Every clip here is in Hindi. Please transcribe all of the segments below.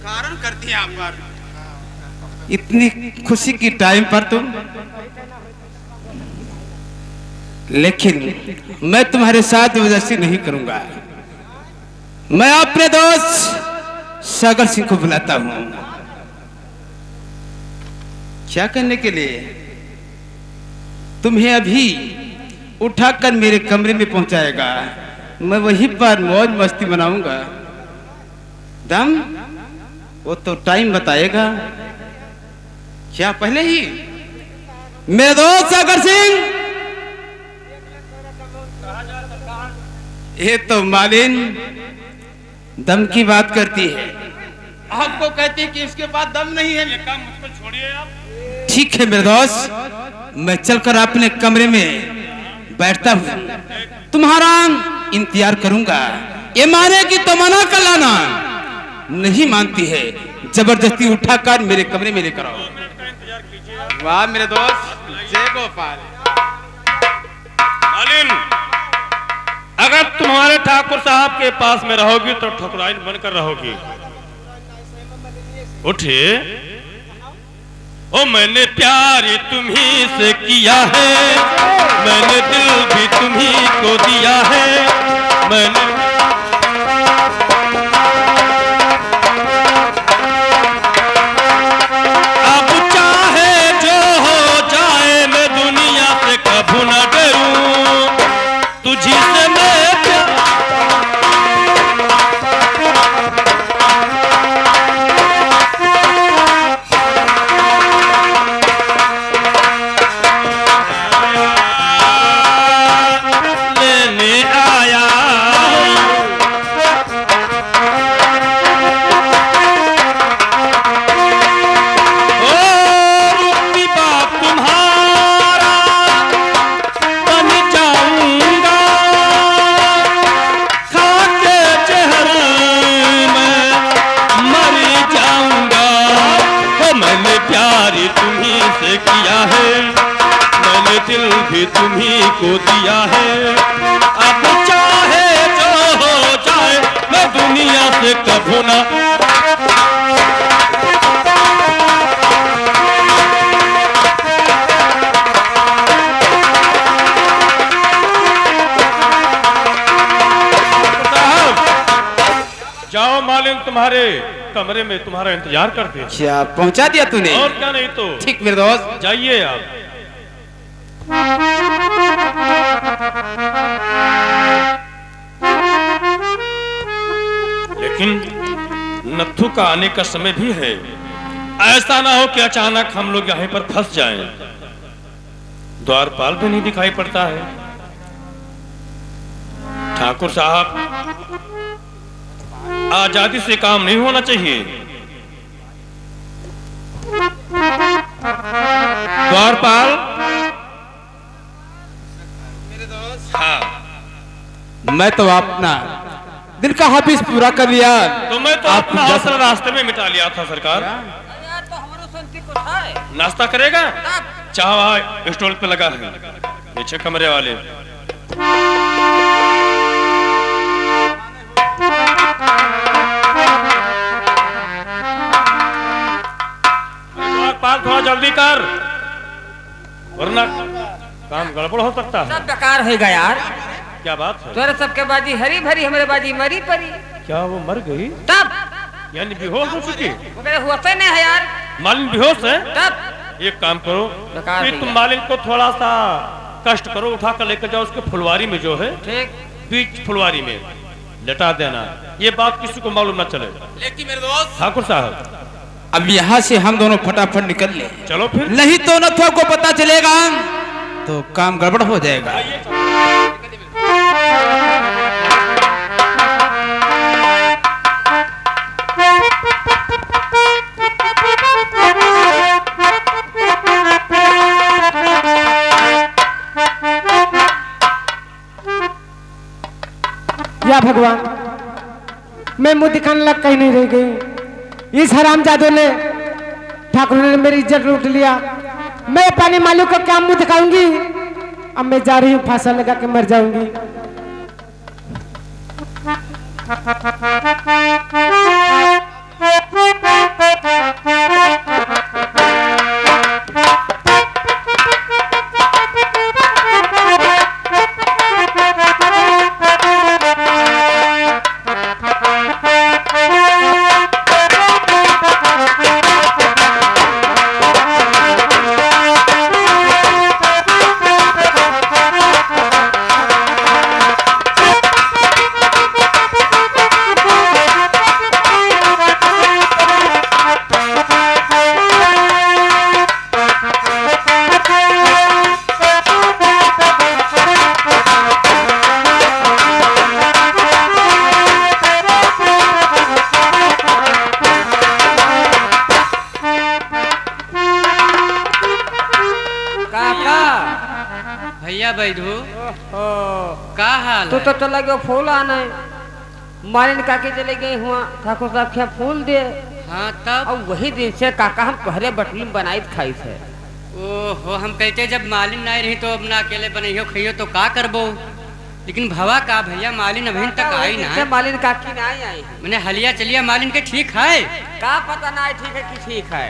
कारण करती यहाँ पर इतनी खुशी की टाइम पर तुम, लेकिन मैं तुम्हारे साथ जबरदस्ती नहीं करूंगा। मैं अपने दोस्त सागर सिंह को बुलाता हूं। क्या करने के लिए? तुम्हें अभी उठाकर मेरे कमरे में पहुंचाएगा। मैं वहीं पर मौज मस्ती मनाऊंगा। दम वो तो टाइम बताएगा। क्या पहले ही? मेरे दोस्त सागर सिंह, ये तो मालिन दम की बात करती है, आपको कहती है कि इसके पास दम नहीं है। ये काम मुझ पर छोड़िए आप। ठीक है मेरे दोस्त, मैं चलकर अपने कमरे में बैठता हूँ, तुम्हारा इंतजार करूंगा। ये मानेगी तो मना कर लाना, नहीं मानती है जबरदस्ती उठाकर मेरे कमरे में लेकर आओ। वाह मेरे दोस्त, जय गोपाल। मालिन, अगर तुम्हारे ठाकुर साहब के पास में रहोगी तो ठकुराइन बनकर रहोगी। उठिए। ओ मैंने प्यार तुम्ही से किया है, मैंने दिल भी तुम्ही को दिया है, मैंने अब चाहे जो हो जाए मैं दुनिया से कभी न डरूं, तुझी से मैं दिल भी तुम्ही को दिया है, अब चाहे जो हो जाए मैं दुनिया से कभी ना। जाओ मालिन, तुम्हारे कमरे में तुम्हारा इंतजार करते हैं। क्या पहुंचा दिया तूने? और क्या, नहीं तो। ठीक मेरे दोस्त, जाइए आप। लेकिन नत्थू का आने का समय भी है, ऐसा ना हो कि अचानक हम लोग यहीं पर फंस जाएं। द्वारपाल भी नहीं दिखाई पड़ता है। ठाकुर साहब, आजादी से काम नहीं होना चाहिए। द्वारपाल, हाँ, मैं तो अपना दिल का हाफिज पूरा कर लिया। तो मैं तो अपना हौसला रास्ते में मिटा लिया था सरकार। नाश्ता करेगा? चाह वहाँ स्टॉल पे लगा है, पीछे कमरे वाले। पाल थोड़ा जल्दी कर, वरना काम गड़बड़ हो सकता है। सब बेकार होगा यार। क्या बात है? तोरे सबके बाजी हरी भरी, हमारे बाजी मरी परी। क्या वो मर गई? तब यानी बेहोश हो चुकी? होते नहीं है यार। मालिन बेहोश है? तब एक काम करो, तुम मालिन को थोड़ा सा कष्ट करो, उठा कर लेकर जाओ उसके फुलवारी में जो है, ठीक, बीच फुलवारी में लटा देना। ये बात किसी को मालूम न चले। लेकिन मेरे दोस्त ठाकुर साहब, अब यहाँ से हम दोनों फटाफट निकल ले। चलो फिर। नहीं तो नथुआ को पता चलेगा तो काम गड़बड़ हो जाएगा। या भगवान, मैं मुंह दिखाने लग कहीं नहीं रह गई। इस हरामजादों ने, ठाकुर ने मेरी इज्जत लूट लिया। मैं अपने मालिक को क्या मुंह दिखाऊंगी? अब मैं जा रही हूँ, फांसा लगा के मर जाऊंगी। भैया बैठो ओहो, का हाल तू है? तो चला गया फूल आने, मालिन काके चले गए हुआ ठाकुर साहब क्या फूल दे। हाँ तब और वही दिन से काका हम पहले बटली बनाई खाई थे। ओहो हम कहते जब मालिन नहीं रही तो अब ना अकेले बनइयो खइयो तो का करबो, लेकिन भवा का भैया मालिन अभी तक आई ना से मालिन काकी ना आई। मैंने हलिया चलिया मालिन के ठीक है का पता ना ठीक है कि ठीक है,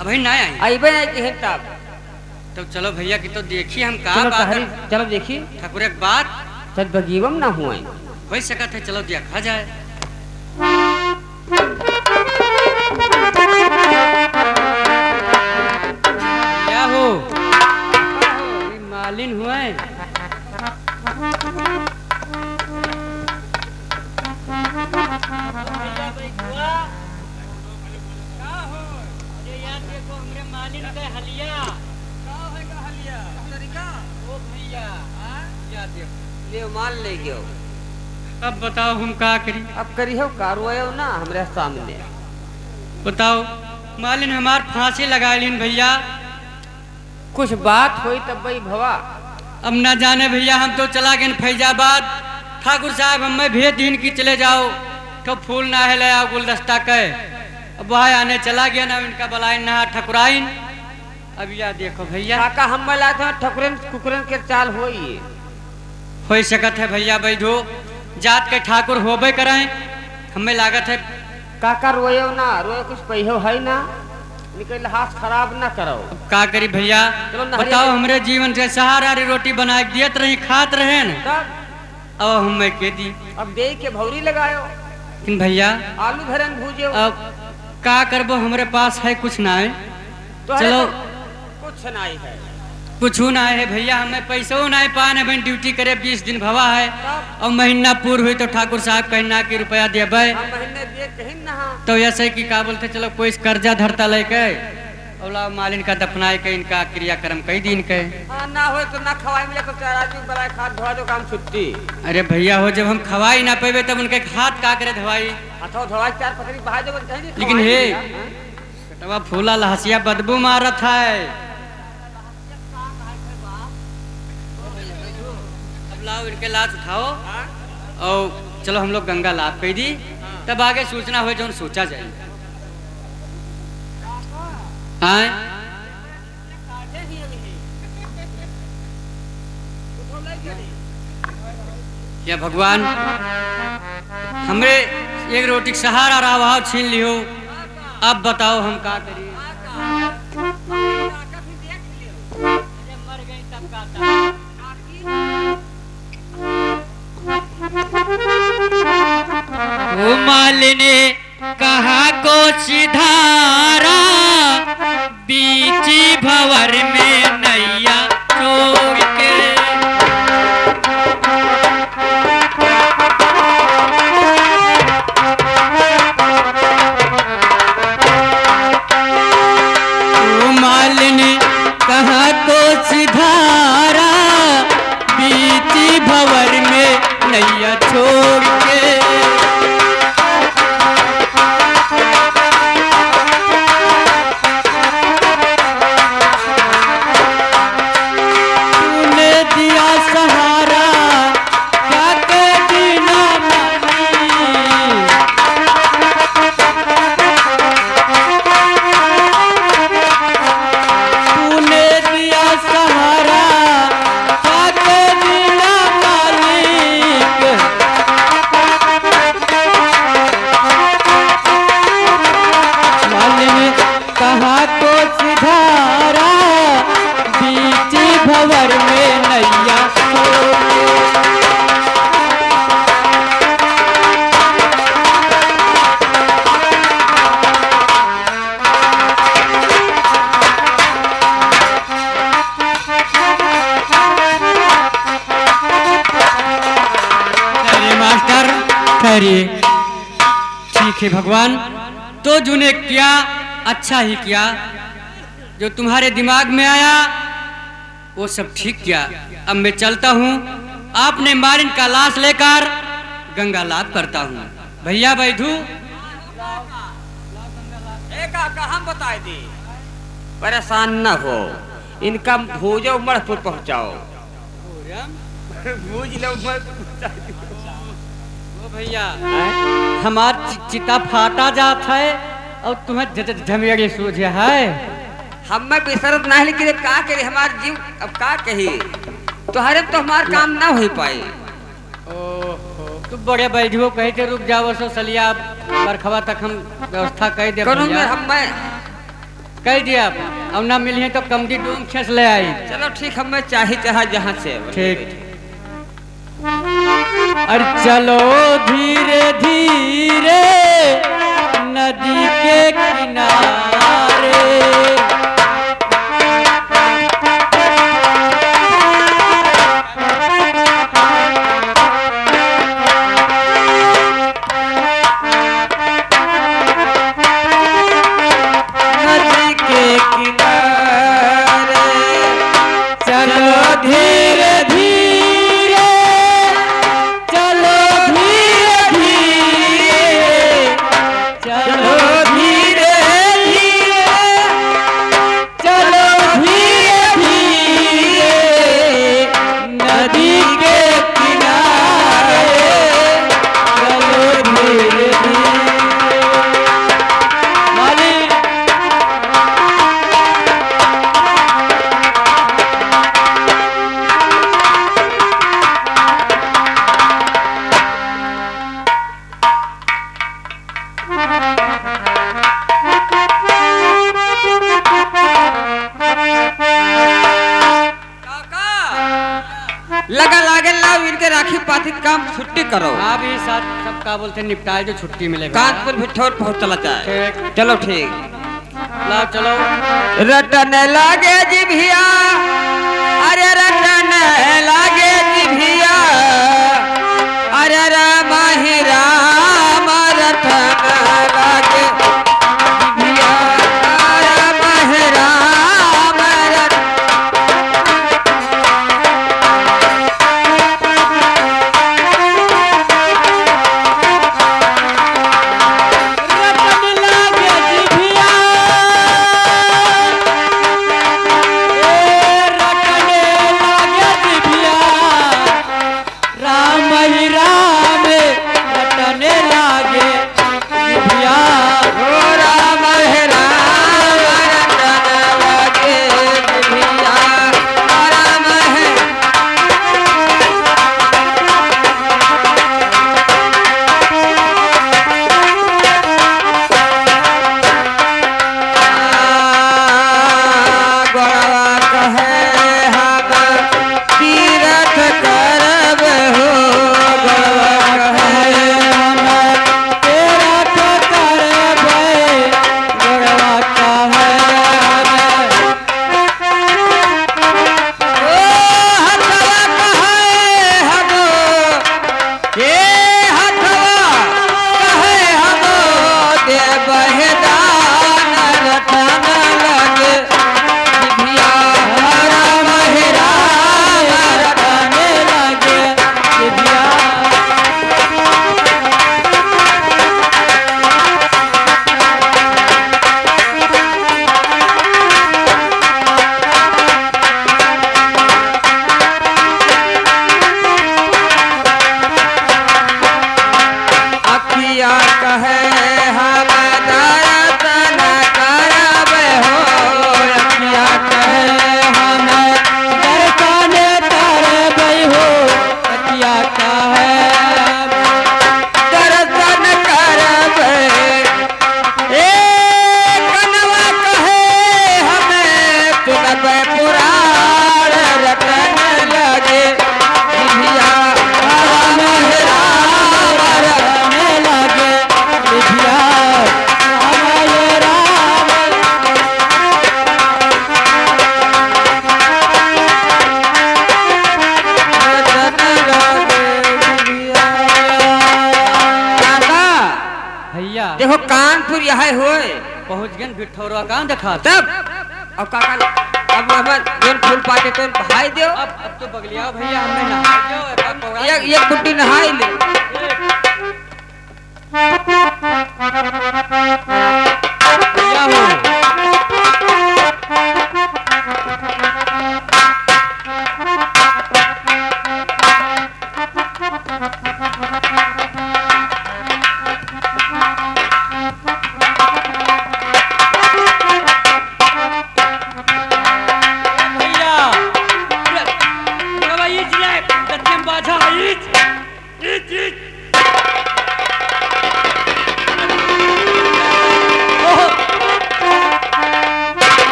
अभी ना आई। अबे नहीं कि तब तो चलो भैया की तो देखिए हम का चलो बात तहरी, चलो देखी ठाकुर एक बात चल बगीवम ना हुआ। हो सकत है, चलो देखा जाए। क्या हो ये मालिन हुआ है? ले मान ले गयो। अब बताओ हम का करी? अब करी हो कारोयो ना हमरे सामने। बताओ मालिन हमार फांसी लगा लीन भैया। कुछ बात हुई तब भाई भवा। अब ना जाने भैया हम तो चला गए फैजाबाद। ठाकुर साहब हमें भेज दीन की चले जाओ तो फूल ना है ले आओ गुलदस्ता के। अब वहाँ आने चला गया ना इनका बलाइन ना ठकुराइन। अब या देखो भैया काका हम मिला था ठकुरन कुकुरन के चाल होई। हो सकत है भैया बैठो जात के ठाकुर होबे कराए, हमें लागत है। काका रोयो ना रोयो, कुछ पहियो है ना, निकल हाथ खराब ना करो। अब का करी भैया चलो नहरिया बताओ, ले। हमरे जीवन से सहारा रे रोटी बना के दियत रही खात रहे न। तब अब हमें के दी अब दे के भौरी लगायो, लेकिन भैया आलू भरन भूजो। अब का करबो, हमरे पास है कुछ ना है। तो चलो। कुछ नहीं है। कुछ ना है भैया, हमें पैसों ना पाने बन ड्यूटी करे 20 दिन भवा है। तब और महीना पूर्व हुई तो ठाकुर साहब कहना कि रुपया देबे हम महीने दे कहीं ना। तो ऐसे कि का बोलते चलो कोई कर्जा धरता लेके औला मालिन का दफनाए के इनका क्रियाक्रम कई दिन के। हाँ ना हो तो ना खवाई मिले तो चार आदमी बड़ा खाद धोआ दो काम छुट्टी। अरे भैया हो जब हम खवाई ना पेबे तब उनके हाथ का करे धवाई। अथवा धोआ चार पकड़ी बहा दो कहीं। लेकिन हे कटवा फूला लहसिया बदबू मारत है। अब लाओ इनके लाश उठाओ और चलो हम लोग गंगा लाभ कह दी, तब आगे सूचना हो जो सोचा जाए। हाँ या भगवान हमरे एक रोटी का सहारा रहा छीन लियो। अब बताओ हम का करिए। ओ मालिने कहा को सिधारा बीची भंवर में नैया छोड़ के। ओ मालिने कहा को सिधारा बीची भंवर में नैया छोड़ के। तूने दिया सहारा क्या के बिना मानी। तूने दिया सहारा क्या के बिना मालिक। मालिक कहा को सिधारा बीच भंवर में नैया छोड़ के। अरे मास्टर खैरिए ठीक है भगवान, तो जूने किया अच्छा ही किया, जो तुम्हारे दिमाग में आया वो सब ठीक किया। अब मैं चलता हूँ, आपने मालिन का लाश लेकर गंगा लाभ करता हूँ। भैया बैठू हम बता दी, परेशान न हो, इनका भोजो मणपुर पहुंचाओ। बूझ लो ओ भैया हमार चिता फाटा जात है और तुम्हें झमेरी सूझे है। हम में बेसरत ना है लेकिन का करे हमार जीव अब का कही तोहरे तो हमार काम ना हो पाए। तू बड़े बैठो कहे थे रुक जाओ सो सलिया बरखवा तक हम व्यवस्था कर दे करूँ मैं हम मैं कह दिया अब ना मिली तो कमदी डूम खेस ले आई। चलो ठीक हम मैं चाहा जहाँ से ठीक। अरे चलो धीरे धीरे नदी के किनारे लगा लागे लाओ इनके राखी पाथी काम छुट्टी करो। हाँ भी साथ सब का बोलते निपटाए जो छुट्टी मिले कानपुर भिठौर पहुँच चला जाए। चलो ठीक लाओ चलो। रटन लागे जिभिया अरे रटन लागे जिभिया अरे राम ही राम रटन लागे जिभिया राम ही राम रटन देखो कानपुर यहाँ होए पहुँच गए भिठौरवा कहाँ देखा तब अब काका अब हमार जोन फूल पाटे तो भाई दियो। अब तो बगलिया भैया हमें नहा ये बुड्ढी नहाई ले भैया हो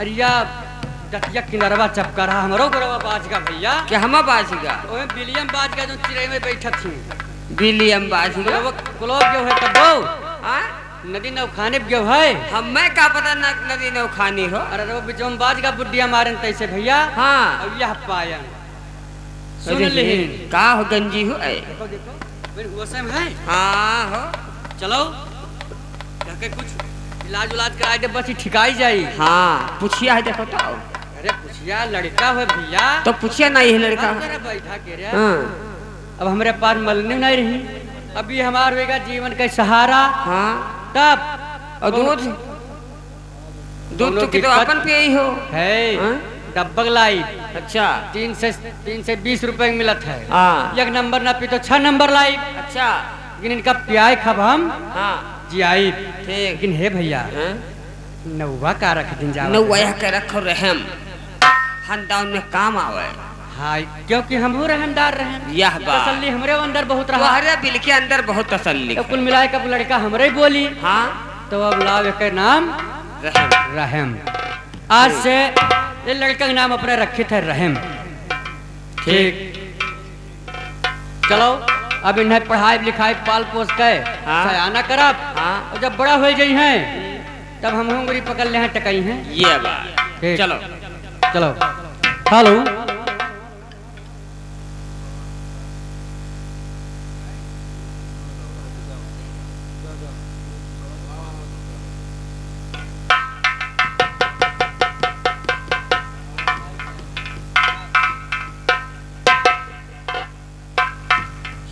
अरिया दतिया किनारवा चपका रहा हमरो गोरवा बाज का भैया क्या हम बाजीगा ओए विलियम बाज का जो चिड़ै में बैठा थी विलियम बाजीगा क्लोब जो है कबो हाँ नदी नौखाने जो है हमें क्या पता नदी नौखानी हो। अरे वो बिजोम बाज का बुड्डिया मारन तैसे भैया हाँ अब यह पायन सुन लिहिन का हो गंजी हो देखो देखो मेरे हुआ सेम है हाँ हो चलो जाके कुछ इलाज उलाज कराए दे बस ही ठिकाई जाई। हाँ पूछिया है देखो तो अरे पूछिया लड़का है भैया तो पूछिया नहीं है लड़का जरा बैठा के रे हाँ अब हमारे पास मलनी नहीं रही अभी हमारा होगा जीवन का सहारा हाँ तब और दूध दूध तो कितो अपन पे ही हो है हाँ? डब्बक लाई अच्छा 3 से 20 रुपए में मिलत है हाँ एक नंबर ना पी तो 6 नंबर लाई अच्छा लेकिन इनका प्याय खब हम हाँ जी आई ठीक लेकिन हे भैया हाँ? नौवा का रख दिन जाओ नौवा के रखो रहम खानदान में काम आवे हाँ क्योंकि हम हो रहमदार रहे यह बात तसल्ली हमरे अंदर बहुत रहा तुम्हारे बिल के अंदर बहुत तसल्ली तो कुल मिलाए का लड़का हमरे बोली हाँ तो अब लाव के नाम रहम रहम आज से ये लड़का का नाम अपने रखे थे रहम ठीक चलो अब इन्हें पढ़ाई लिखाई पाल पोस के हाँ। सयाना करब हाँ। और जब बड़ा हो जाई हैं तब हम उंगली पकड़ ले हैं टकई हैं ये बात ठीक। चलो चलो हेलो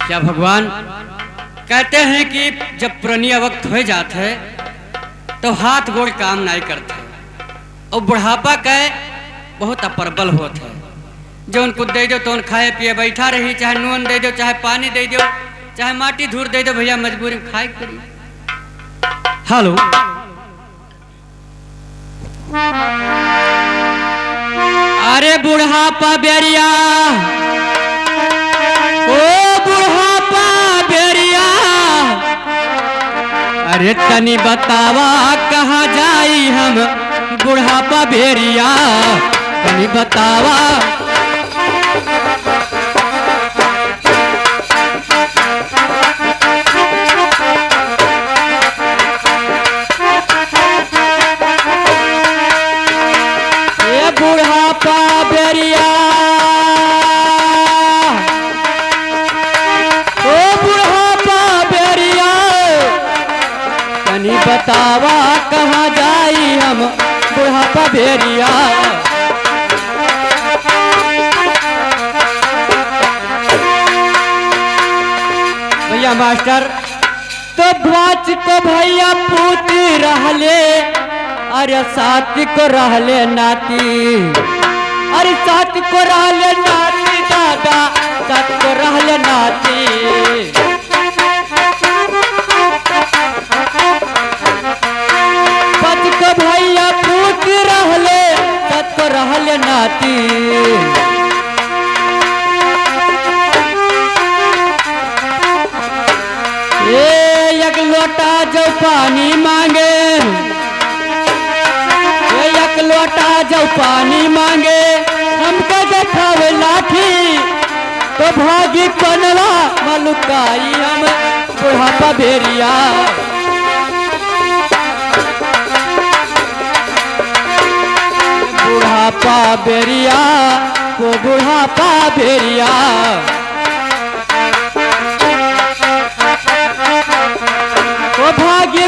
क्या भगवान कहते हैं कि जब पुरानिया वक्त हो जाते है तो हाथ गोड़ काम नहीं करते और बुढ़ापा का बहुत अप्रबल होता है जो उनको दे दो तो उन खाए पिए बैठा रही चाहे नून दे दो चाहे पानी दे दो चाहे माटी धूर दे दो भैया मजबूरी में खाए करी। हेलो अरे बुढ़ापा बेरिया ओ बुढ़ापा बेरिया अरे तनी बतावा कहाँ जाई हम बुढ़ापा बेरिया तनी बतावा ये बुढ़ापा बेरिया ओ बुढ़ापा बेरिया तनी बतावा कहाँ जाई हम बुढ़ापा बेरिया भैया मास्टर तो बाच को भैया पूती रहले अरे साथ को रहले नाती अरे साथ को रहले नाती दादा साथ को रहले नाती बच को भैया पूत रहले साथ को रहले नाती एक लोटा जो पानी मांगे एक लोटा जो पानी मांगे हमको देखावे लाठी तो भागी कनवा मलुकाई हम बुढ़ापा बेरिया बुढ़ापा बेरिया वो बुढ़ापा बेरिया ओ भाग्य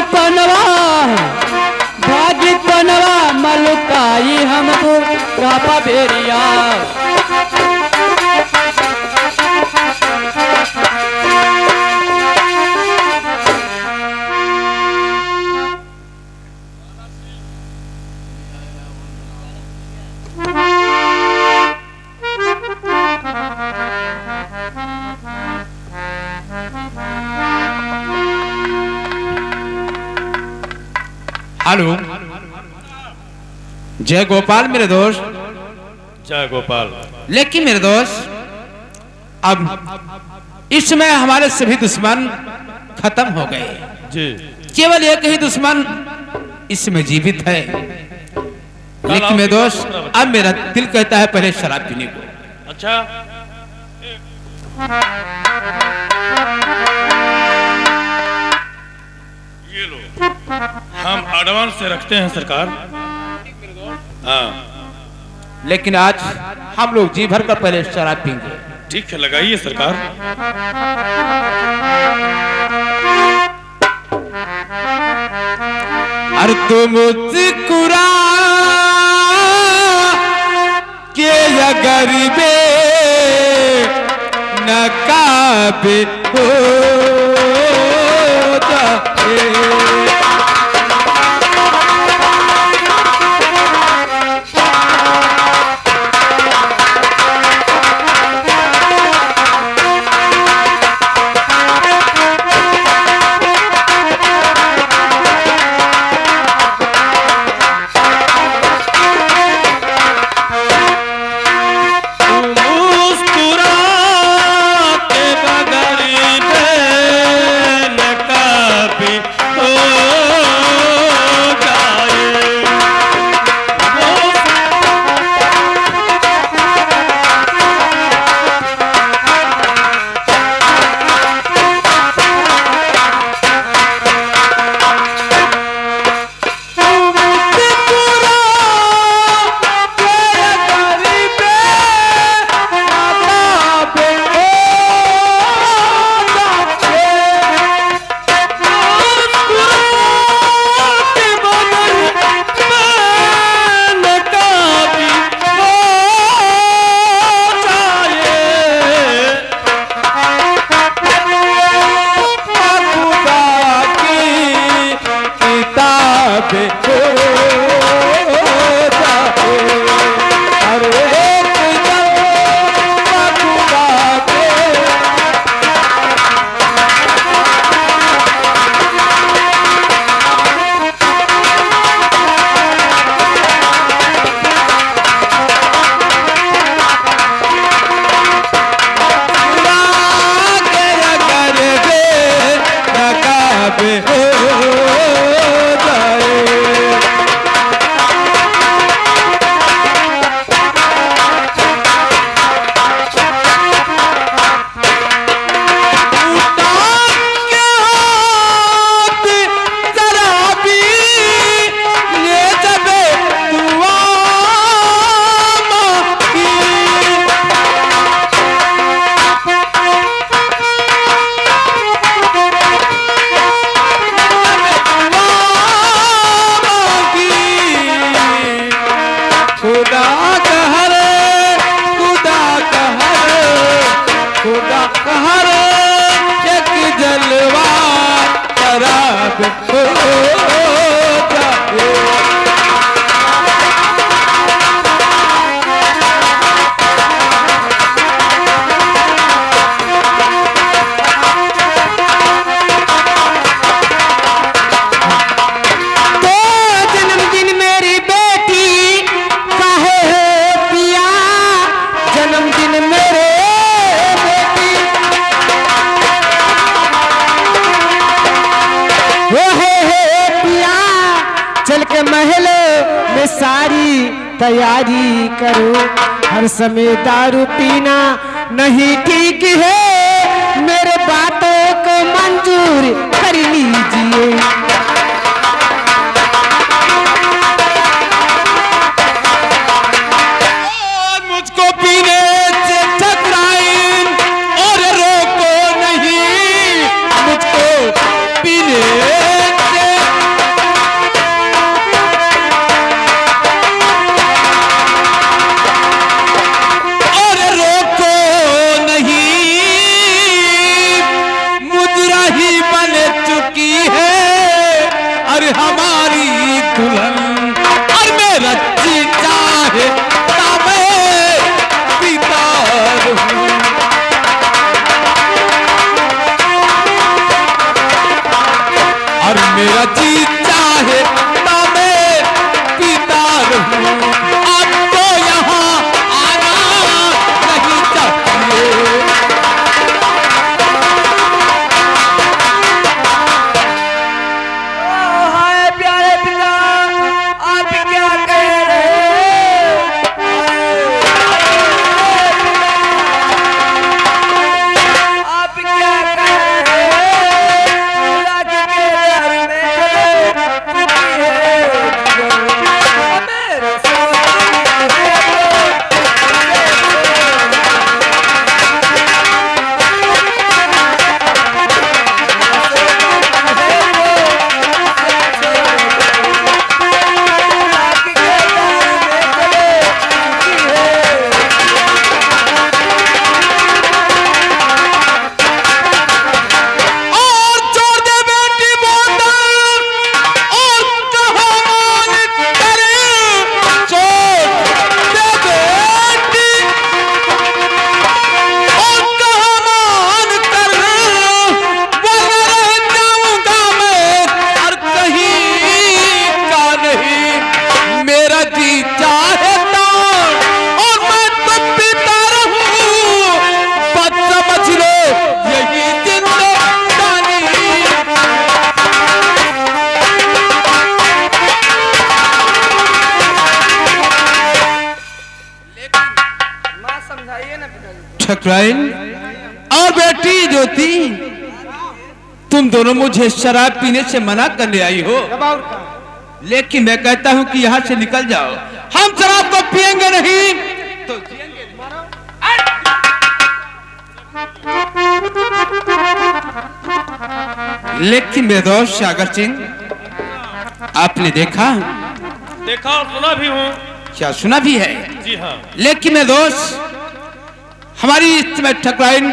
पनवा मलुकाई हमको रापा बेरिया हेलो जय गोपाल मेरे दोस्त। जय गोपाल। लेकिन मेरे दोस्त अब इस समय हमारे सभी दुश्मन खत्म हो गए जी। केवल एक ही दुश्मन इसमें जीवित है। लेकिन मेरे दोस्त अब मेरा दिल कहता है पहले शराब पीने को। अच्छा ये लो, हम एडवांस से रखते हैं सरकार। हाँ लेकिन आज हम लोग जी भर कर पहले शराब पीएंगे। ठीक है, लगाइए सरकार। और तुम मुस्कुरा के अगर बे नकाबे हो जाए, तैयारी करो, हर समय दारू पीना नहीं ठीक है, मेरे बातों को मंजूर कर लीजिए। मुझको पीने से ठकराए और रोको नहीं, मुझको पीने ही बन चुकी है। ठकुराइन और बेटी ज्योति, तुम दोनों मुझे शराब पीने से मना करने आई हो, लेकिन मैं कहता हूं कि यहां से निकल जाओ। हम शराब को पिएंगे नहीं तो जिएंगे नहीं। लेकिन मेरे दोस्त सागर सिंह, आपने देखा और सुना भी हूँ। क्या सुना भी है? जी हाँ। लेकिन मेरे दोस्त, हमारी इस समय ठकुराइन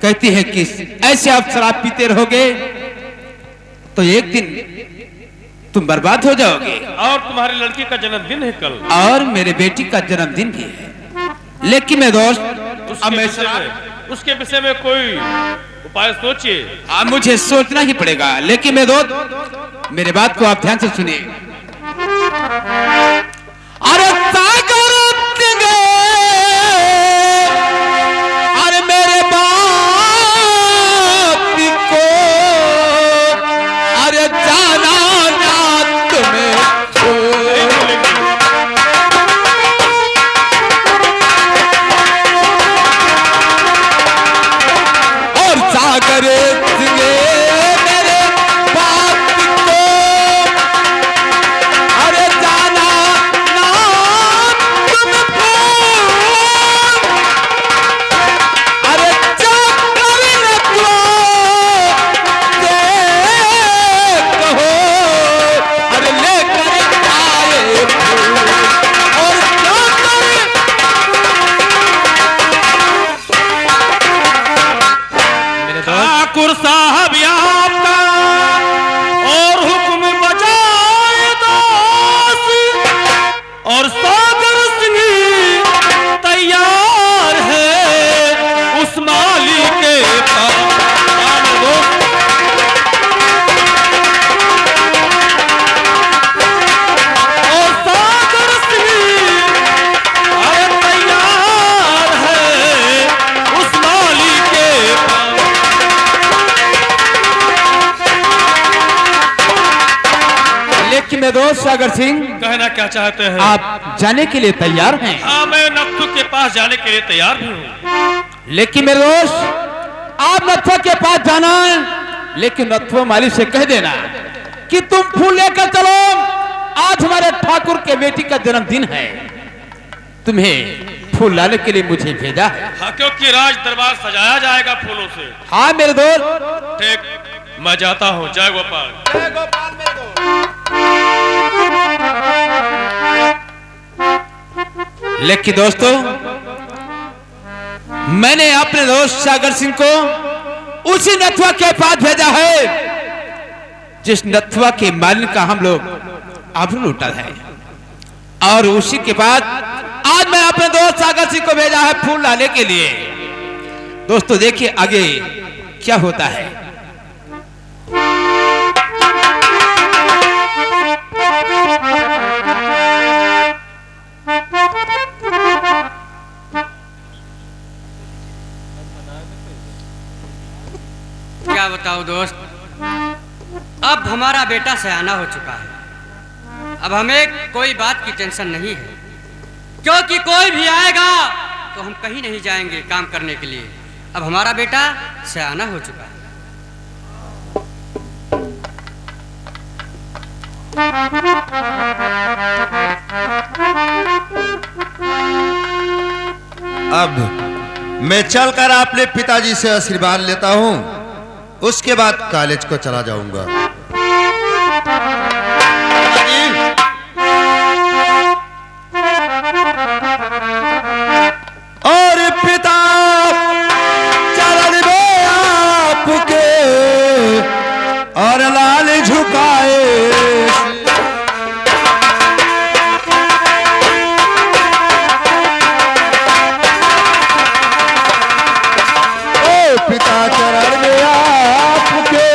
कहती है कि ऐसे आप शराब पीते रहोगे तो एक दिन तुम बर्बाद हो जाओगे। और तुम्हारी लड़की का जन्मदिन है कल, और मेरे बेटी का जन्मदिन भी है। लेकिन मेरे दोस्त, अब मैं उसके विषय में कोई उपाय सोचिए। अब मुझे सोचना ही पड़ेगा। लेकिन मेरे दोस्त, मेरे बात को आप ध्यान से सुनिए। अरे सागर अरे मेरे बाप को अरे जाना ना तुम्हें और सागर मेरे बाप को अरे जाना ना तुमको अरे चक्कर न कहो अरे लेकर आए और ठाकुर साहब आपका और हुक्म बजाए दास, और सागर सिंह तैयार है उस माली के पास। और सागर सिंह तैयार है उस माली के पास। लेकिन मेरे दोस्त सागर सिंह, कहना क्या चाहते हैं? आप जाने के लिए तैयार हैं? हाँ, मैं नत्थु के पास जाने के लिए तैयार भी हूँ। लेकिन मेरे दोस्त, आप नत्थु के पास जाना, लेकिन नत्थु माली से कह देना कि तुम फूल लेकर चलो, आज हमारे ठाकुर के बेटी का जन्मदिन है, तुम्हें फूल लाने के लिए मुझे भेजा है। हाँ, क्योंकि राज दरबार सजाया जाएगा फूलों से। हाँ मेरे दोस्त, ठीक, मैं जाता हूँ। जय गोपाल। जय गोपाल मेरे दोस्त। लेकिन दोस्तों, मैंने अपने दोस्त सागर सिंह को उसी नथुआ के पास भेजा है जिस नथुआ के मालिक का हम लोग आभूषण लूटा है, और उसी के बाद आज मैं अपने दोस्त सागर सिंह को भेजा है फूल लाने के लिए। दोस्तों देखिए आगे क्या होता है। क्या बताओ दोस्त, अब हमारा बेटा सयाना हो चुका है। अब हमें कोई बात की टेंशन नहीं है, क्योंकि कोई भी आएगा तो हम कहीं नहीं जाएंगे काम करने के लिए। अब हमारा बेटा सयाना हो चुका है। अब मैं चलकर अपने पिताजी से आशीर्वाद लेता हूँ, उसके बाद कॉलेज को चला जाऊंगा। और पिता चरण में आपके और लाल झुकाए, पिता चरण में आपके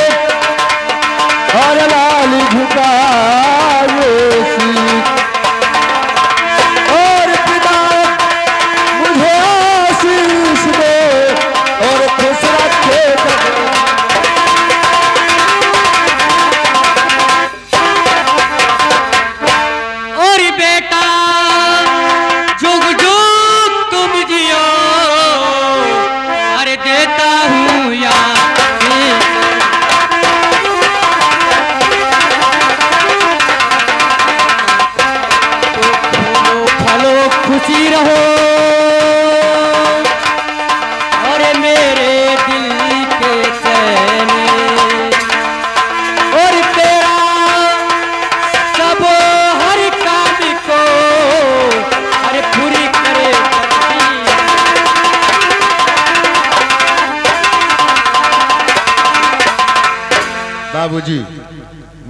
बाबूजी,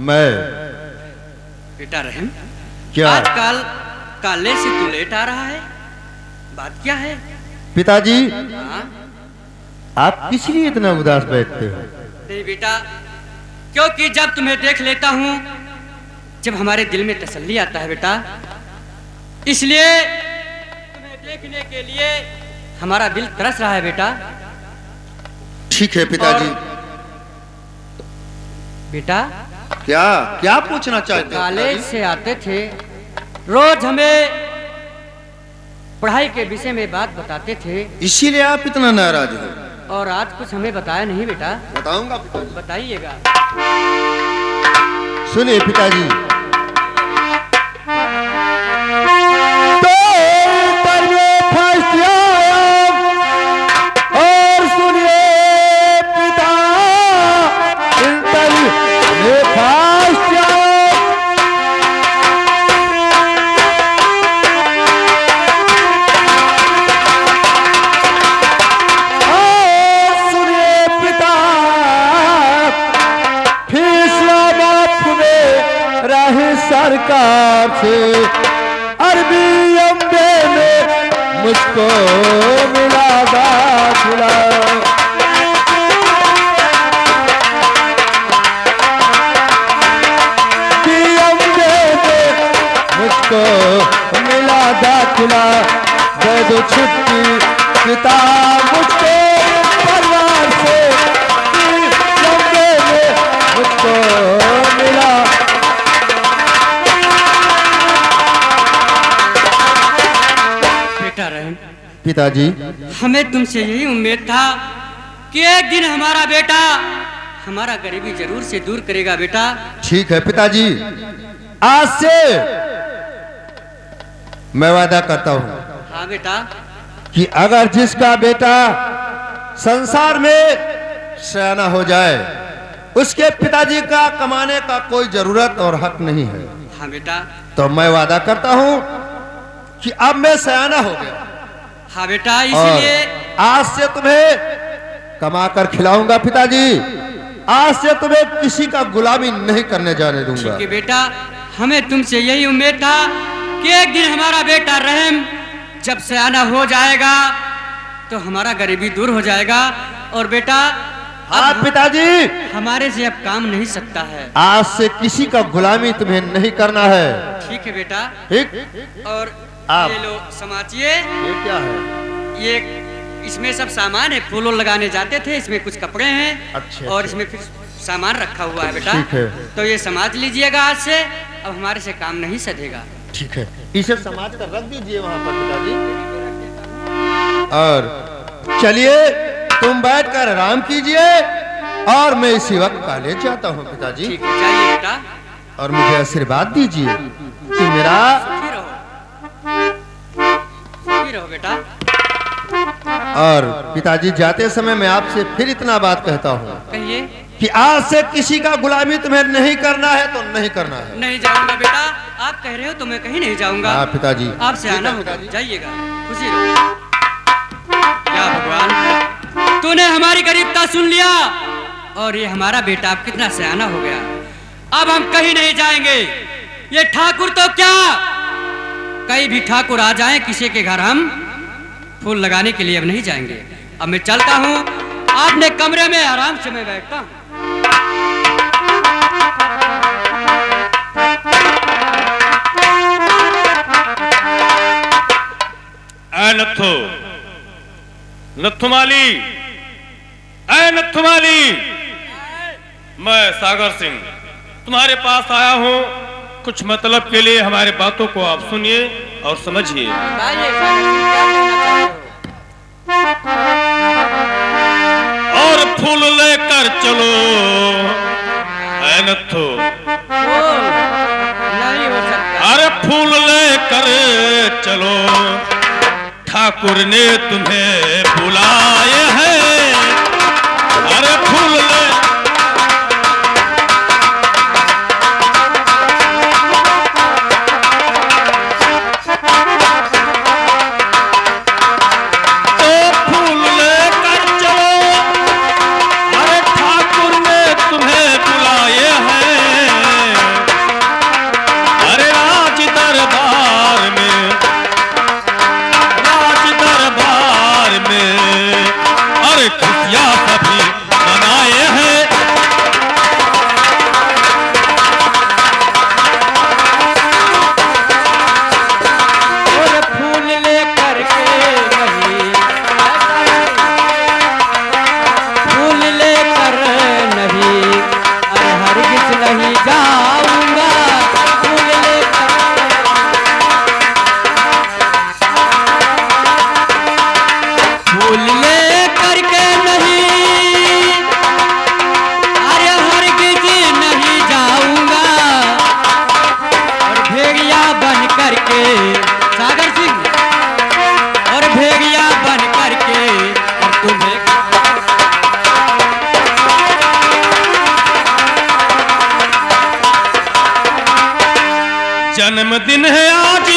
मैं बेटा रहम, क्या? आजकल काले से तू लेट आ रहा है, बात क्या है? पिताजी, हाँ? आप किस लिए इतना उदास बैठते हो? नहीं बेटा, क्योंकि जब तुम्हें देख लेता हूँ, जब हमारे दिल में तसल्ली आता है बेटा, इसलिए तुम्हें देखने के लिए हमारा दिल तरस रहा है बेटा। ठीक है पिताजी। बेटा, क्या क्या पूछना चाहते हो कॉलेज पिताजी? से आते थे, रोज हमें पढ़ाई के विषय में बात बताते थे, इसीलिए आप इतना नाराज हो? और आज कुछ हमें बताया नहीं बेटा। बताऊंगा पिताजी। बताइएगा। सुनिए पिताजी, और सुनिए पिता, इंटर में फर्स्ट आया। और सुनिए पिता, फैसला माफ में रहे सरकार से, अरबी अम्बे में मुझको मिला दाखिला। अम्बे में मुझको मिला दाखिला, दे दो छुट्टी पिता मुझको परिवार से, अम्बे में मुझको मिला। बेटा रहम, पिताजी, हमें तुमसे यही उम्मीद था कि एक दिन हमारा बेटा हमारा गरीबी जरूर से दूर करेगा बेटा। ठीक है पिताजी, आज से मैं वादा करता हूँ हाँ बेटा। कि अगर जिसका बेटा संसार में सयाना हो जाए, उसके पिताजी का कमाने का कोई जरूरत और हक नहीं है। हाँ बेटा। तो मैं वादा करता हूँ कि अब मैं सयाना हो गया, हाँ बेटा, और इसलिए आज से तुम्हें कमा कर खिलाऊंगा पिताजी। आज से तुम्हें किसी का गुलामी नहीं करने जाने दूंगा। ठीक है बेटा, हमें तुमसे यही उम्मीद था कि एक दिन हमारा बेटा रहम जब सयाना हो जाएगा तो हमारा गरीबी दूर हो जाएगा। और बेटा, हाँ पिताजी, हमारे से अब काम नहीं सकता है। आज से किसी का गुलामी तुम्हें नहीं करना है। ठीक है बेटा। ठीक। और आप ये लो समाचिए, ये क्या है? ये इसमें सब सामान है, फूल लगाने जाते थे, इसमें कुछ कपड़े हैं। अच्छा, और अच्छा। इसमें फिर सामान रखा हुआ है बेटा। ठीक है। तो ये समाज लीजिएगा आज से, अब हमारे से काम नहीं सधेगा। ठीक है, इसे समाज कर रख दीजिए वहां पर पिताजी। और चलिए तुम बैठकर आराम कीजिए, और मैं इसी वक्त कॉलेज जाता हूँ पिताजी। ठीक है, जाइए बेटा। और मुझे आशीर्वाद दीजिए कि मेरा सुखी रहो, सुखी रहो बेटा। और पिताजी जाते समय मैं आपसे फिर इतना बात कहता हूँ कहिए। कि आज से किसी का गुलामी तुम्हें नहीं करना है तो नहीं करना है। नहीं जाऊंगा बेटा, आप कह रहे हो तो मैं कहीं नहीं जाऊंगा। हाँ पिताजी, आपसे ठीक आना है होगा, पिताजी। जाइएगा, खुशी रहो। क्या भगवान, तूने हमारी गरीबता सुन लिया, और ये हमारा बेटा अब कितना सयाना हो गया। अब हम कहीं नहीं जाएंगे। ये ठाकुर तो क्या, कहीं भी ठाकुर आ जाए किसी के घर, हम फूल लगाने के लिए अब नहीं जाएंगे। अब मैं चलता हूँ, आपने कमरे में आराम से मैं बैठता हूँ। नथु, नथुमाली, ऐ नथुमाली, मैं सागर सिंह तुम्हारे पास आया हूँ कुछ मतलब के लिए। हमारे बातों को आप सुनिए और समझिए। बताइए सागर सिंह, क्या कहना चाहते हो? और फूल लेकर चलो ऐ नथु, नहीं हो सकता। अरे फूल लेकर चलो, ठाकुर ने तुम्हें बुलाए हैं। अरे फूल ले, तो फूल लेकर चलो, अरे ठाकुर ने तुम्हें बुलाए जन्मदिन है आज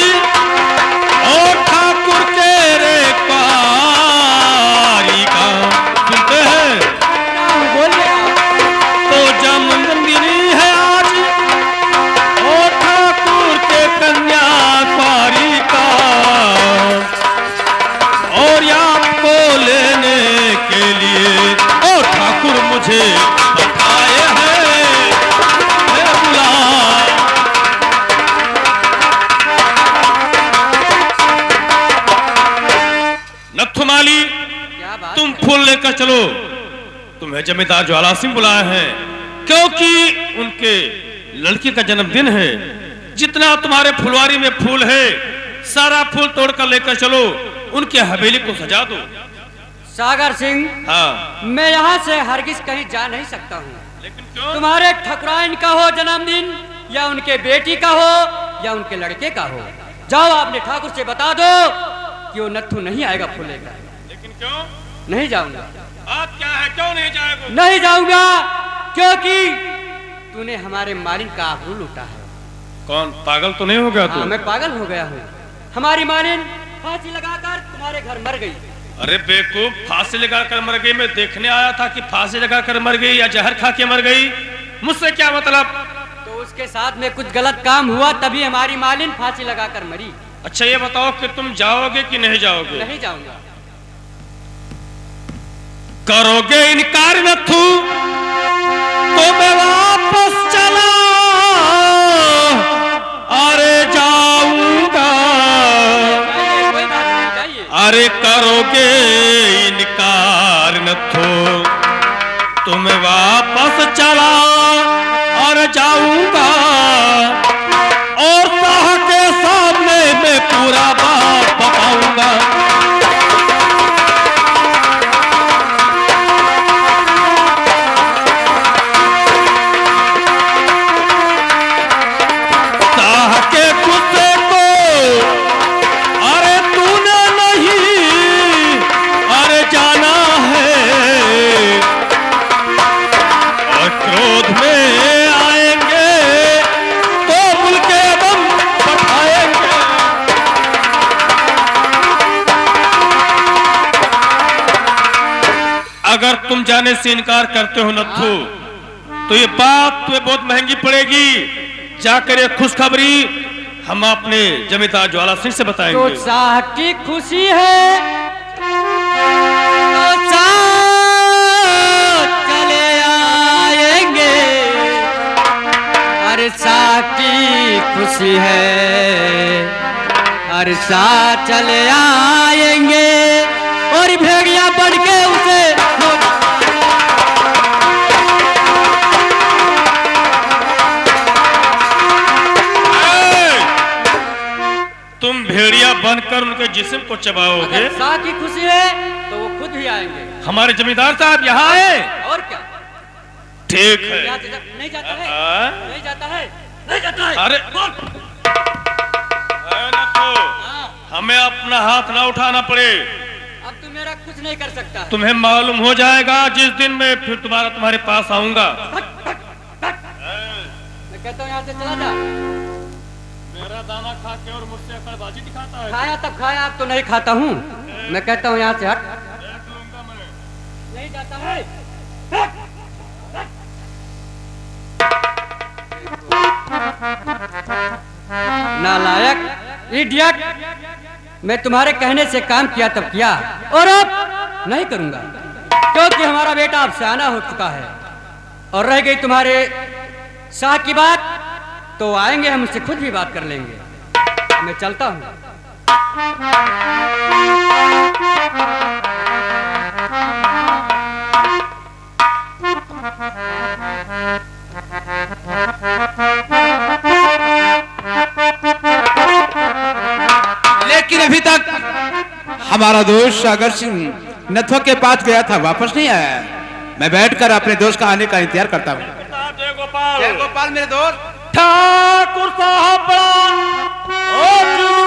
और ठाकुर तेरे कारी का सुनते हैं तो जन्मदिन है आज और ठाकुर के कन्या कारी का और आपको लेने के लिए और ठाकुर मुझे बताए हैं बुला। नथुमाली क्या बात तुम फूल लेकर चलो, तुम्हें जमींदार ज्वाला सिंह बुलाए हैं क्योंकि उनके लड़की का जन्मदिन है। जितना तुम्हारे फुलवारी में फूल है सारा फूल तोड़कर लेकर चलो, उनके हवेली को सजा दो। सागर सिंह, हाँ मैं यहाँ से हरगिज कहीं जा नहीं सकता हूँ। लेकिन क्यों? तुम्हारे ठकुराइन का हो जन्मदिन या उनके बेटी का हो या उनके लड़के का हो, जाओ आपने ठाकुर से बता दो कि वो नत्थू नहीं आएगा फूल लेकर। लेकिन क्यों? नहीं जाऊंगा। बात क्या है, क्यों नहीं जाएगा? नहीं जाऊंगा क्योंकि तूने हमारे मालिन का आबरू लूटा है। कौन पागल तो नहीं हो गया तू? हाँ, मैं पागल हो गया हूँ। हमारी मालिन फांसी लगाकर तुम्हारे घर मर गई। अरे बेवकूफ, फांसी लगाकर मर गई? मैं देखने आया था कि फांसी लगाकर मर गई या जहर खा के मर गई, मुझसे क्या मतलब? तो उसके साथ में कुछ गलत काम हुआ तभी हमारी मालिन फांसी लगाकर मरी। अच्छा ये बताओ कि तुम जाओगे कि नहीं जाओगे? नहीं जाऊंगा। करोगे इनकार नथु तो मैं वापस चला अरे जाऊंगा। कोई बात नहीं, जाइए। अरे करोगे इनकार नथु तो मैं वापस चला और जाऊंगा और शाह के सामने मैं पूरा बात बताऊंगा। शाह के गुस्से को अरे तूने नहीं अरे जाना है और क्रोध में आएंगे तो बुल के बम पठाएंगे। अगर तुम जाने से इनकार करते हो नथु तो ये बात तुम्हें बहुत महंगी पड़ेगी। जाकर ये खुशखबरी हम अपने जमींदार ज्वाला सिंह से तो बताएंगे। शाह की खुशी है तो शाह चले आएंगे। अरे शाह की खुशी है, अरे शाह चले आएंगे और भेड़िया बन के उसे तुम भेड़िया बनकर उनके जिस्म को चबाओगे। अगर शाह की खुशी है तो वो खुद ही आएंगे। हमारे जमींदार साहब यहाँ आए? और क्या? ठीक है। नहीं जाता है, हाँ? नहीं जाता है, नहीं जाता है। अरे नथु, हाँ, हमें अपना हाथ ना उठाना पड़े। अब तू मेरा कुछ नहीं कर सकता। तुम्हें मालूम हो जाएगा जिस दिन मैं फिर दोबारा तुम्हारे पास आऊंगा। मैं कहता हूँ यहाँ से चला जा। मेरा दाना खा के और मुझसे अकड़बाजी दिखाता है। खाया तब खाया, अब तो नहीं खाता हूँ। मैं कहता हूँ यहाँ से हट। देख लूंगा मैं। नहीं जाता है। नालायक, इडियट, मैं तुम्हारे कहने से काम किया तब किया और अब नहीं करूंगा क्योंकि हमारा बेटा अब सयाना हो चुका है। और रह गई तुम्हारे शाह की बात तो आएंगे, हम उससे खुद भी बात कर लेंगे। मैं चलता हूँ। लेकिन अभी तक हमारा दोस्त सागर सिंह नथुआ के पास गया था, वापस नहीं आया। मैं बैठकर अपने दोस्त का आने का इंतजार करता हूँ। जय गोपाल। जय गोपाल मेरे दोस्त। ठाकुर साहब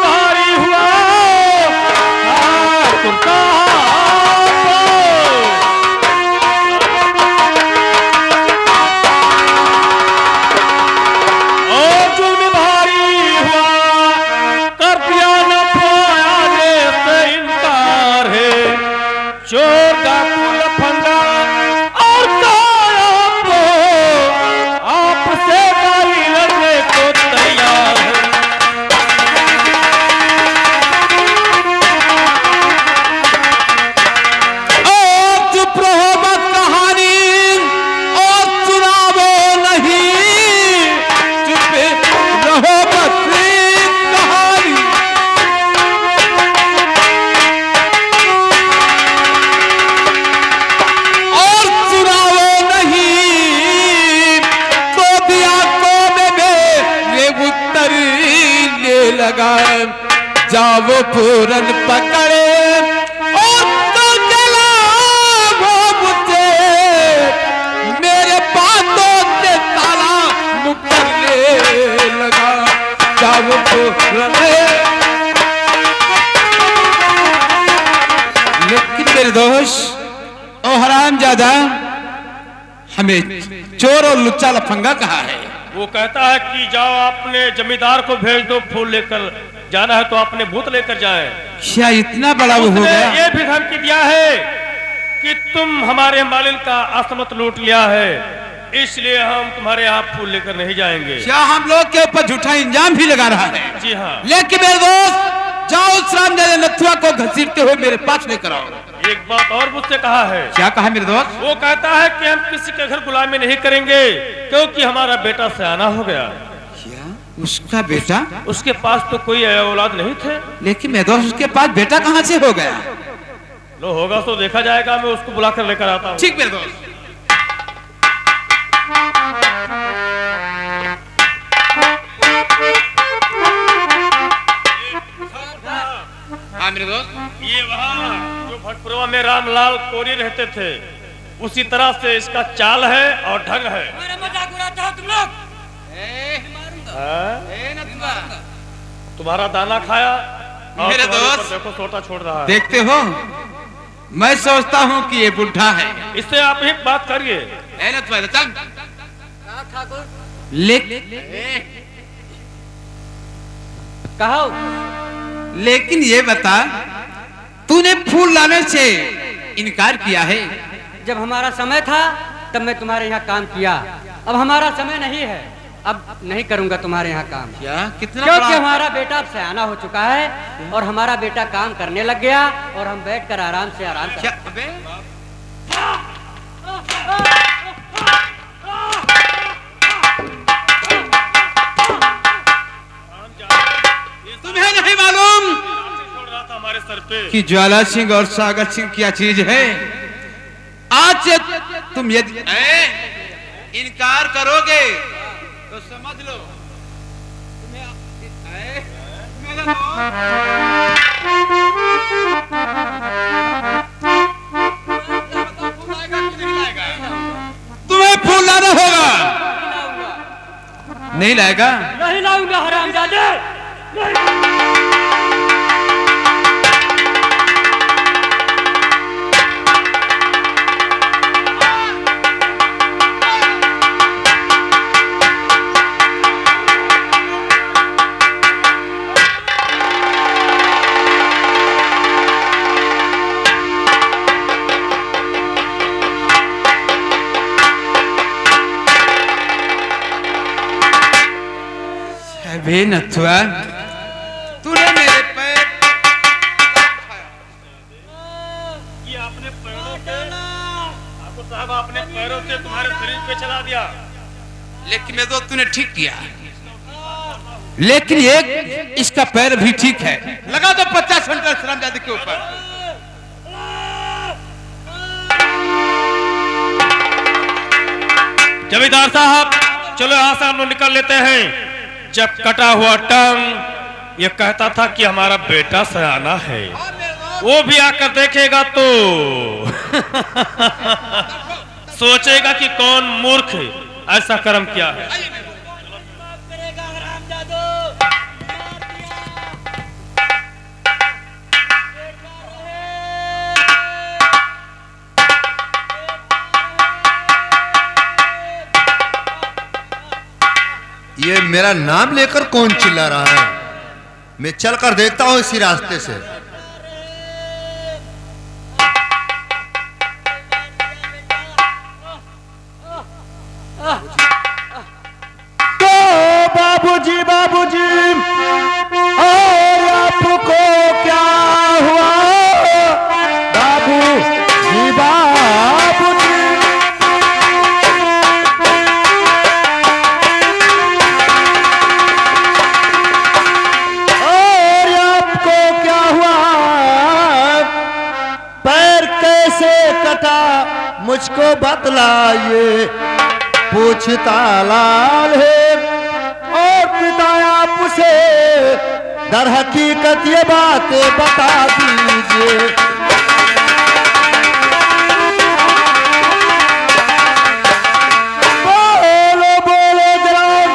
भारी हुआ। ठाकुर साहब भारी हुआ। फूल फंदा और कहा आपसे गाली लड़ने को तैयार है। जाओ पूरन पकड़े और तो चला वो मुझे मेरे बातों के ताला मुकरने लगा। जाओ पूरन लेकिन मेरे दोस्त ओ हरामजादा हमें चोर और लुच्चा लफंगा कहा है। वो कहता है कि जाओ अपने जमींदार को भेज दो, फूल लेकर जाना है तो अपने भूत लेकर जाएं। क्या इतना बड़ा वो हो गया? ये भी धमकी दिया है कि तुम हमारे मालिक का असमत लूट लिया है, इसलिए हम तुम्हारे यहाँ फूल लेकर नहीं जाएंगे। क्या हम लोग के ऊपर झूठा इंजाम भी लगा रहा है? जी हाँ। लेकिन मेरे दोस्त जाओ उस रामजादा नथुआ को घसीटते हुए मेरे पास लेकर आओ। एक बात और मुझसे कहा है। क्या कहा मेरे दोस्त? वो कहता है कि हम किसी के घर गुलामी नहीं करेंगे क्योंकि हमारा बेटा सयाना हो गया। क्या उसका बेटा? उसके पास तो कोई औलाद नहीं थे। लेकिन मेरे दोस्त उसके पास बेटा कहाँ से हो गया? लो होगा तो देखा जाएगा, मैं उसको बुलाकर लेकर आता हूँ। ठीक मेरे दोस्त। हाँ मेरे दोस्त। ये वहाँ जो भटपुरवा में रामलाल कोरी रहते थे उसी तरह से इसका चाल है और ढंग है। मजाक उड़ाते हो तुम लोग? तुम्हारा दाना खाया और मेरे तुम्हारे दोस्त। ऊपर देखो सोटा छोड़ रहा है। देखते हो मैं सोचता हूँ कि ये बुढ़ा है। इससे आप ही बात करिए। चल लेकिन ये बता तूने फूल लाने से इनकार किया है। जब हमारा समय था तब मैं तुम्हारे यहाँ काम किया, अब हमारा समय नहीं है, अब नहीं करूंगा तुम्हारे यहाँ काम। क्या? कितना क्योंकि बड़ा? हमारा बेटा अब सयाना हो चुका है और हमारा बेटा काम करने लग गया और हम बैठकर आराम से आराम क्या? कर। अबे तुम्हें नहीं मालूम छोड़ रहा था हमारे सर पे कि ज्वाला सिंह और सागर सिंह क्या चीज है? आज से तुम यदि इनकार करोगे तो समझ लो तुम्हें फूल लाना होगा। नहीं लाएगा? नहीं लाऊंगा हरामजादे। अबे नथुआ तूने मेरे पैर कि आपने पैरों से आपको साहब अपने पैरों से तुम्हारे शरीर पे चला दिया। लेकिन मैं तो तूने ठीक किया। लेकिन एक इसका पैर भी ठीक है। लगा दो 50 सेंटर रामजादा के ऊपर। जमींदार साहब चलो यहाँ से हम लोग निकल लेते हैं। जब कटा हुआ टंग ये कहता था कि हमारा बेटा सयाना है, वो भी आकर देखेगा तो सोचेगा कि कौन मूर्ख ऐसा कर्म किया है। ये मेरा नाम लेकर कौन चिल्ला रहा है? मैं चलकर देखता हूं इसी रास्ते से। बाबूजी बाबूजी, और आपको क्या हुआ बाबूजी बाबूजी। और आपको क्या हुआ, पैर कैसे कटा मुझको बतलाइए, पूछता लाल है और पिता आप उसे दर हकीकत ये बातें बता दीजिए। बोलो बोलो जनाब,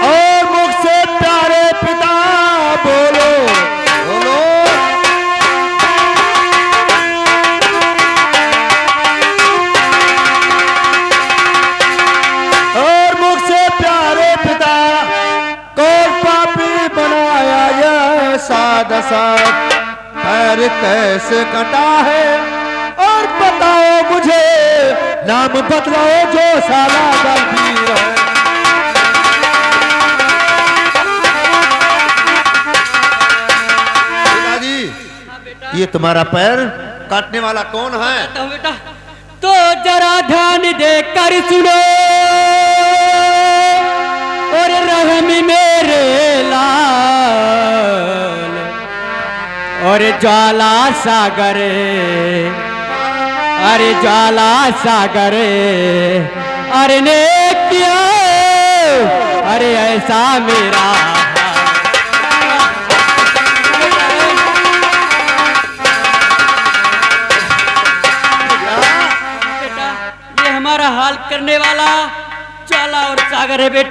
और मुझसे प्यारे पिता बोलो बोलो। और मुझसे प्यारे पिता, कौन पापी बनाया यह सादसा, पैर कैसे कटा है और बताओ मुझे, नाम बतलाओ जो साला गंभीर है। पिताजी, ये तुम्हारा पैर काटने वाला कौन है? तो बेटा तो जरा ध्यान देकर सुनो, और रहम मेरे लाल, और ज्वाला सागर, अरे ज्वाला सागर, अरे ने किया, अरे ऐसा मेरा बेटा, ये हमारा हाल करने वाला ज्वाला और सागर है बेटा।